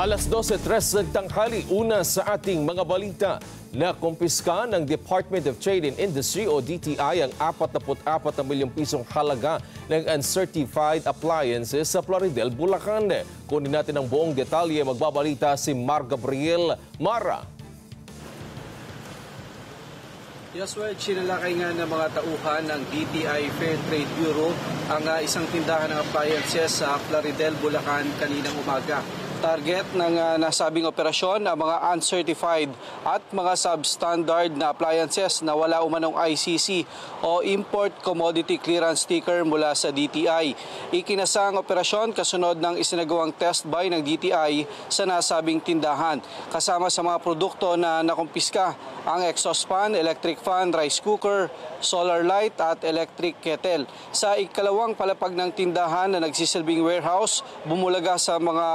Alas 12:03 ng tanghali, una sa ating mga balita. Nakumpiska ng Department of Trade and Industry o DTI ang 44 na milyong pisong halaga ng uncertified appliances sa Plaridel, Bulacan. Kunin natin ang buong detalye, magbabalita si Mar Gabriel. Mara. Yes, well, sinalakay nga ng mga tauhan ng DTI Fair Trade Bureau ang isang tindahan ng appliances sa Plaridel, Bulacan kaninang umaga. Target ng nasabing operasyon ang mga uncertified at mga substandard na appliances na wala umanong ICC o Import Commodity Clearance Sticker mula sa DTI. Ikinasa ang operasyon kasunod ng isinagawang test buy ng DTI sa nasabing tindahan. Kasama sa mga produkto na nakumpiska ang exhaust fan, electric fan, rice cooker, solar light at electric kettle. Sa ikalawang palapag ng tindahan na nagsisilbing warehouse, bumulaga sa mga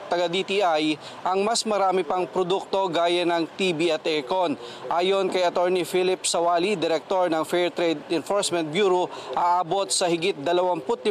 taga-DTI ang mas marami pang produkto gaya ng TV at aircon. Ayon kay Attorney Philip Sawali, Direktor ng Fair Trade Enforcement Bureau, aabot sa higit 25,000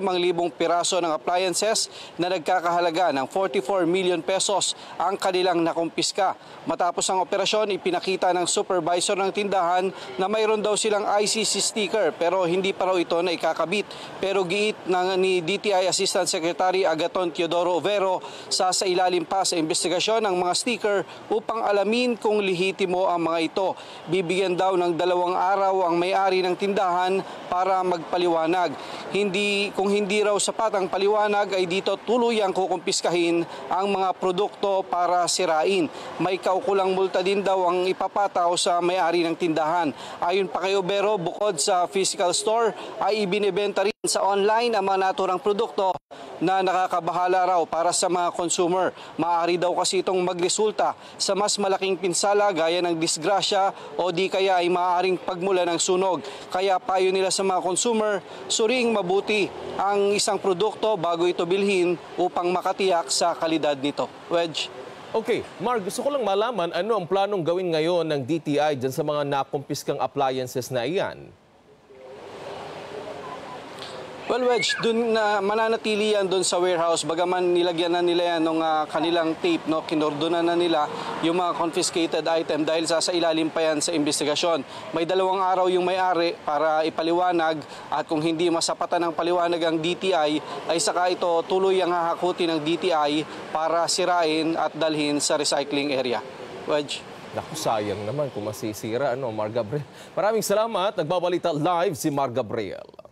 piraso ng appliances na nagkakahalaga ng 44 million pesos ang kanilang nakumpiska. Matapos ang operasyon, ipinakita ng supervisor ng tindahan na mayroon daw silang ICC sticker pero hindi pa raw ito na ikakabit. Pero giit ni DTI Assistant Secretary Agaton Teodoro Overo, sa ilalim pa sa investigasyon ng mga sticker upang alamin kung lehitimo ang mga ito. Bibigyan daw ng 2 araw ang may-ari ng tindahan para magpaliwanag. Kung hindi raw sapat ang paliwanag ay dito tuluyang kukumpiskahin ang mga produkto para sirain. May kaukulang multa din daw ang ipapataw sa may-ari ng tindahan. Ayon pa kay Overo, bukod sa physical store ay ibinebenta rin sa online ang mga naturang produkto na nakakabahala raw para sa mga consumer. Maaari daw kasi itong magresulta sa mas malaking pinsala gaya ng disgrasya o di kaya ay maaaring pagmula ng sunog. Kaya payo nila sa mga consumer, suriing mabuti ang isang produkto bago ito bilhin upang makatiyak sa kalidad nito. Wedge. Okay, Mar, gusto ko lang malaman ano ang planong gawin ngayon ng DTI dyan sa mga nakumpiskang appliances na iyan? Well, Wedge, dun na mananatili yan dun sa warehouse, bagaman nilagyan na nila yan ng kanilang tape, no? Kinordonan na nila yung mga confiscated item dahil sa ilalim pa yan sa investigasyon. May 2 araw yung may-ari para ipaliwanag at kung hindi masapatan ng paliwanag ang DTI, ay saka ito tuloy ang hahakutin ng DTI para sirain at dalhin sa recycling area. Wedge. Naku, sayang naman kung masisira, Mar Gabriel. Maraming salamat. Nagbabalita live si Mar Gabriel.